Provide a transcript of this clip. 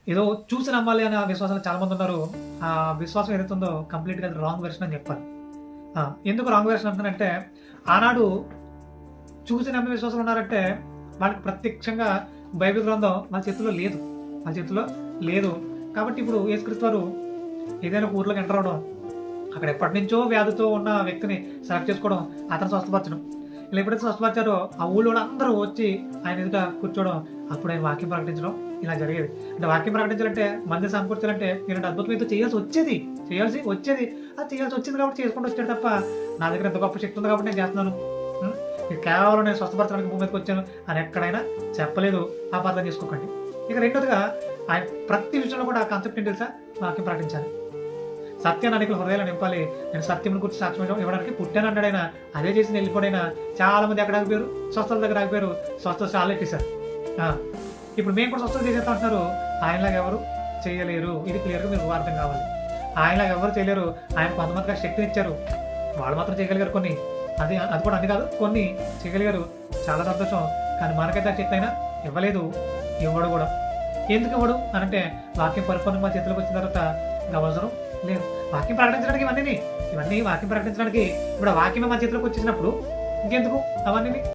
ఏదో చూసి నమ్మాలి అనే విశ్వాసాలు చాలా మంది ఉన్నారు. ఆ విశ్వాసం ఏదైతే ఉందో కంప్లీట్‌గా అది రాంగ్ వెర్షన్ అని చెప్పాలి. ఎందుకు రాంగ్ వెర్షన్ అంటున్నానంటే, ఆనాడు చూసి నమ్మే విశ్వాసాలు ఉన్నారంటే, వాళ్ళకి ప్రత్యక్షంగా బైబిల్ గ్రంథం వాళ్ళ చేతుల్లో లేదు. వాళ్ళ చేతుల్లో లేదు. కాబట్టి ఇప్పుడు యేసుక్రీస్తు వారు ఏదైనా ఒక ఊర్లోకి ఎంటర్ అవ్వడం, అక్కడ ఎప్పటినుంచో వ్యాధితో ఉన్న వ్యక్తిని సెలెక్ట్ చేసుకోవడం, అతను స్వస్థపరచడం. ఇలా ఎప్పుడైతే స్వస్థపరిచారో ఆ ఊళ్ళో అందరూ వచ్చి ఆయన ఎదుట కూర్చోవడం, అప్పుడు ఆయన వాక్యం ప్రకటించడం ఇలా జరిగేది. అంటే వాక్యం ప్రకటించాలంటే, మంది సమకూర్చాలంటే ఇలాంటి అద్భుతం ఏదో చేయాల్సి వచ్చేది. అది చేయాల్సి వచ్చింది కాబట్టి చేసుకుంటూ వచ్చాడు తప్ప, నా దగ్గర ఎంత గొప్ప శక్తి ఉంది కాబట్టి నేను చేస్తున్నాను. ఇది కేవలం నేను స్వస్థపరచడానికి భూమి మీదకి వచ్చాను అని ఎక్కడైనా చెప్పలేదు. అపార్థం చేసుకోకండి. ఇక రెండోదిగా ఆయన ప్రతి విషయంలో కూడా ఆ కాన్సెప్ట్ ఏంటి తెలుసా? వాక్యం ప్రకటించాలి. సత్యాన్ని అనేకుల హృదయాలు నింపాలి. నేను సత్యం గురించి సాక్ష్యం ఇవ్వడానికి పుట్టాను అన్నాడు ఆయన. అదే చేసి వెళ్ళిపోయినా చాలా మంది ఎక్కడ ఆగిపోయారు? స్వస్థల దగ్గర ఆగిపోయారు. స్వస్థత చాలా ఎట్టేశారు. ఇప్పుడు మేము కూడా స్వస్థత చేసేస్తా అంటున్నారు. ఆయనలాగా ఎవరు చేయలేరు. ఇది క్లియర్గా మీకు అర్థం కావాలి. ఆయనలాగా ఎవరు చేయలేరు. ఆయన కొంతమందికి శక్తిని ఇచ్చారు. వాళ్ళు మాత్రం చేయగలిగారు కొన్ని. అది కూడా అన్ని కాదు, కొన్ని చేయగలిగారు. చాలా సంతోషం. కానీ మనకైతే ఆ శక్తి అయినా ఇవ్వలేదు, ఇవ్వడు కూడా. ఎందుకు ఇవ్వడు అనంటే, వాక్యం పరిపూర్ణంగా మా చేతిలోకి వచ్చిన తర్వాత ఇంకా అవసరం లేదు. వాక్యం ప్రకటించడానికి ఇవన్నీ వాక్యం ప్రకటించడానికి ఇప్పుడు ఆ వాక్యమే మా చేతిలోకి వచ్చేసినప్పుడు ఇంకెందుకు అవన్నీ?